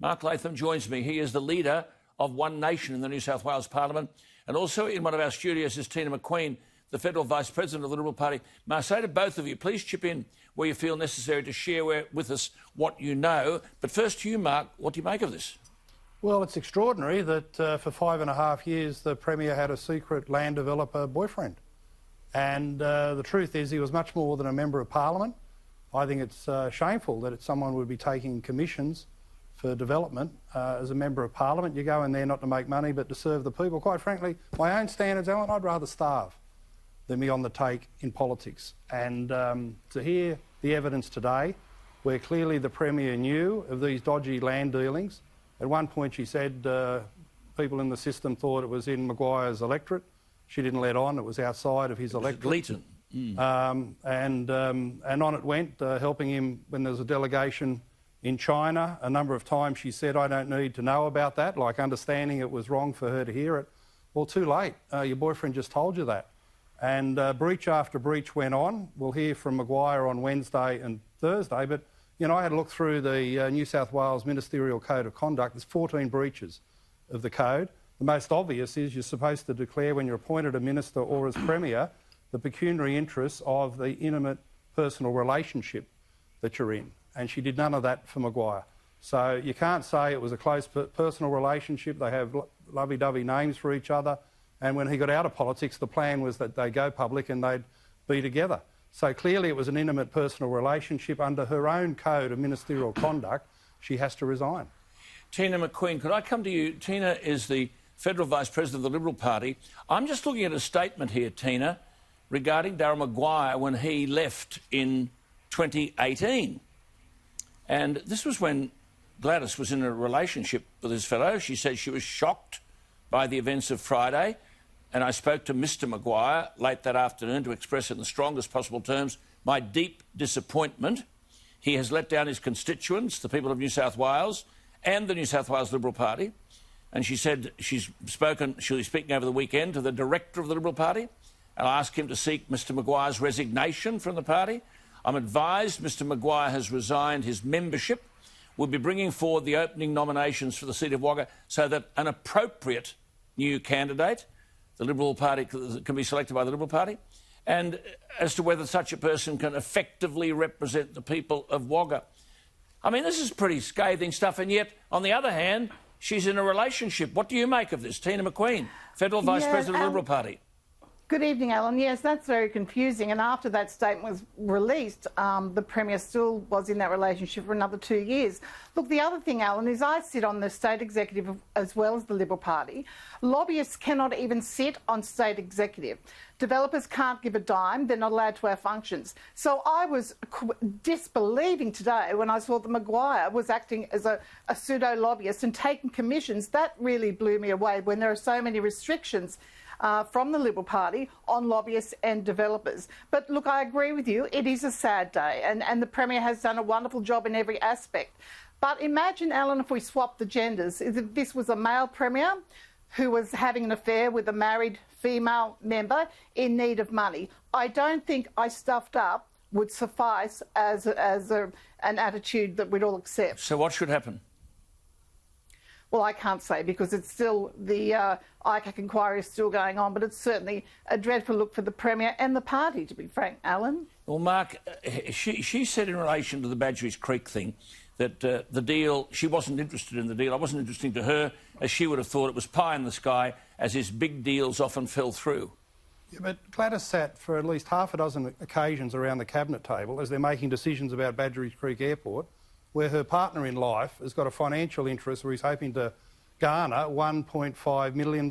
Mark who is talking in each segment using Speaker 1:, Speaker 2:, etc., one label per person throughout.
Speaker 1: Mark Latham joins me. He is the leader of One Nation in the New South Wales Parliament. And also in one of our studios is Tina McQueen, the Federal Vice President of the Liberal Party. May I say to both of you, please chip in where you feel necessary to share with us what you know. But first to you, Mark, what do you make of this?
Speaker 2: Well, it's extraordinary that for 5.5 years the Premier had a secret land developer boyfriend. And the truth is he was much more than a Member of Parliament. I think it's shameful that someone would be taking commissions for development as a Member of Parliament. You go in there not to make money but to serve the people. Quite frankly, my own standards, Alan, I'd rather starve than be on the take in politics. And to hear the evidence today, where clearly the Premier knew of these dodgy land dealings. At one point she said people in the system thought it was in Maguire's electorate. She didn't let on, it was outside of his electorate.
Speaker 1: Gleaton.
Speaker 2: And on it went, helping him when there was a delegation in China. A number of times she said, I don't need to know about that, like understanding it was wrong for her to hear it. Well, too late. Your boyfriend just told you that. And breach after breach went on. We'll hear from Maguire on Wednesday and Thursday, but you know, I had a look through the New South Wales Ministerial Code of Conduct. There's 14 breaches of the code. The most obvious is you're supposed to declare when you're appointed a minister or as Premier the pecuniary interests of the intimate personal relationship that you're in. And she did none of that for Maguire. So you can't say it was a close personal relationship. They have lovey-dovey names for each other. And when he got out of politics, the plan was that they'd go public and they'd be together. So clearly it was an intimate personal relationship. Under her own code of ministerial conduct, she has to resign.
Speaker 1: Tina McQueen, could I come to you? Tina is the Federal Vice President of the Liberal Party. I'm just looking at a statement here, Tina, regarding Daryl Maguire when he left in 2018. And this was when Gladys was in a relationship with his fellow. She said she was shocked by the events of Friday. And I spoke to Mr Maguire late that afternoon to express in the strongest possible terms my deep disappointment. He has let down his constituents, the people of New South Wales, and the New South Wales Liberal Party. And she said she'll be speaking over the weekend to the director of the Liberal Party. I'll ask him to seek Mr Maguire's resignation from the party. I'm advised Mr Maguire has resigned his membership. We'll be bringing forward the opening nominations for the seat of Wagga so that an appropriate new candidate, the Liberal Party, can be selected by the Liberal Party, and as to whether such a person can effectively represent the people of Wagga. I mean, this is pretty scathing stuff, and yet, on the other hand, she's in a relationship. What do you make of this? Tina McQueen, Federal Vice President of the Liberal Party.
Speaker 3: Good evening, Alan. Yes, that's very confusing. And after that statement was released, the Premier still was in that relationship for another 2 years. Look, the other thing, Alan, is I sit on the state executive as well as the Liberal Party. Lobbyists cannot even sit on state executive. Developers can't give a dime. They're not allowed to have functions. So I was disbelieving today when I saw that Maguire was acting as a pseudo-lobbyist and taking commissions. That really blew me away when there are so many restrictions from the Liberal Party on lobbyists and developers. But look, I agree with you, it is a sad day, and the Premier has done a wonderful job in every aspect. But imagine, Alan, if we swapped the genders, if this was a male Premier who was having an affair with a married female member in need of money. I don't think I stuffed up would suffice as an attitude that we'd all accept.
Speaker 1: So what should happen?
Speaker 3: Well, I can't say because it's still, the ICAC inquiry is still going on, but it's certainly a dreadful look for the Premier and the party, to be frank, Alan.
Speaker 1: Well, Mark, she said in relation to the Badgerys Creek thing that the deal, she wasn't interested in the deal. It wasn't interesting to her, as she would have thought it was pie in the sky, as his big deals often fell through.
Speaker 2: Yeah, but Gladys sat for at least half a dozen occasions around the cabinet table as they're making decisions about Badgerys Creek Airport, where her partner in life has got a financial interest where he's hoping to garner $1.5 million.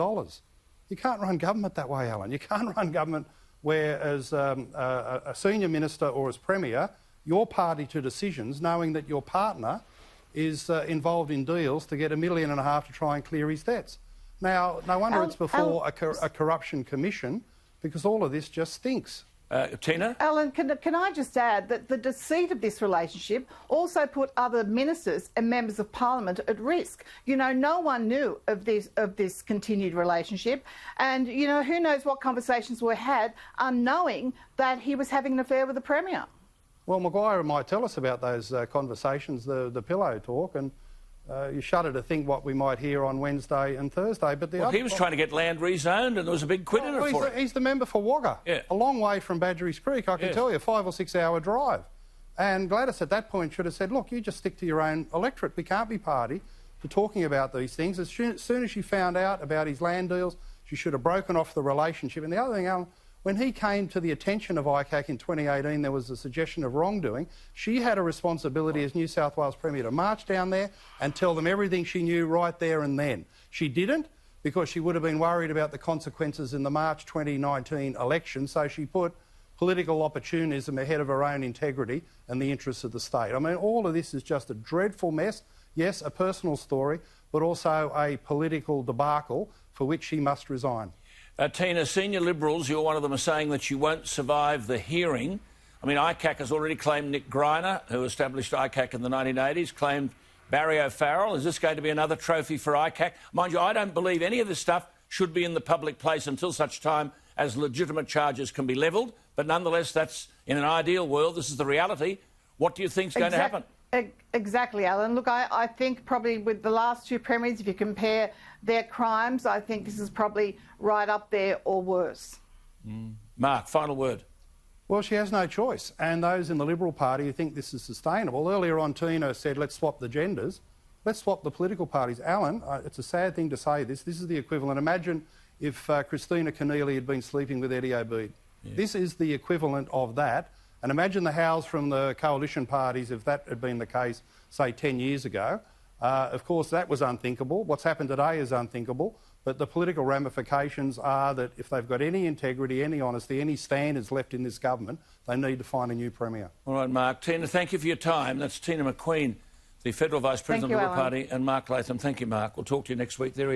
Speaker 2: You can't run government that way, Alan. You can't run government where, as a senior minister or as Premier, you're party to decisions knowing that your partner is involved in deals to get $1.5 million to try and clear his debts. Now, no wonder it's before a corruption commission, because all of this just stinks.
Speaker 1: Tina?
Speaker 3: Alan, can I just add that the deceit of this relationship also put other ministers and members of Parliament at risk. You know, no one knew of this continued relationship, and, you know, who knows what conversations were had unknowing that he was having an affair with the Premier.
Speaker 2: Well, Maguire might tell us about those conversations, the pillow talk, and You shudder to think what we might hear on Wednesday and Thursday. But
Speaker 1: he was trying to get land rezoned, and there was a big quid in it for it.
Speaker 2: He's the member for Wagga, a long way from Badgerys Creek, I can tell you, a 5 or 6 hour drive. And Gladys at that point should have said, look, you just stick to your own electorate. We can't be party to talking about these things. As soon as she found out about his land deals, she should have broken off the relationship. And the other thing, Alan, when he came to the attention of ICAC in 2018, there was a suggestion of wrongdoing. She had a responsibility as New South Wales Premier to march down there and tell them everything she knew right there and then. She didn't, because she would have been worried about the consequences in the March 2019 election, so she put political opportunism ahead of her own integrity and the interests of the state. I mean, all of this is just a dreadful mess. Yes, a personal story, but also a political debacle for which she must resign.
Speaker 1: Tina, senior Liberals, you're one of them, are saying that she won't survive the hearing. I mean, ICAC has already claimed Nick Greiner, who established ICAC in the 1980s, claimed Barry O'Farrell. Is this going to be another trophy for ICAC? Mind you, I don't believe any of this stuff should be in the public place until such time as legitimate charges can be levelled. But nonetheless, that's, in an ideal world, this is the reality. What do you think is going to happen?
Speaker 3: Exactly, Alan. Look, I think probably with the last two premiers, if you compare their crimes, I think this is probably right up there or worse.
Speaker 1: Mark, final word.
Speaker 2: Well, she has no choice. And those in the Liberal Party who think this is sustainable. Earlier on, Tina said, let's swap the genders. Let's swap the political parties. Alan, it's a sad thing to say this. This is the equivalent. Imagine if Christina Keneally had been sleeping with Eddie Obeid. Yeah. This is the equivalent of that. And imagine the howls from the coalition parties if that had been the case, say, 10 years ago. Of course, that was unthinkable. What's happened today is unthinkable. But the political ramifications are that if they've got any integrity, any honesty, any standards left in this government, they need to find a new Premier.
Speaker 1: All right, Mark. Tina, thank you for your time. That's Tina McQueen, the Federal Vice President of the Liberal Party, and Mark Latham. Thank you, Mark. We'll talk to you next week. There he is.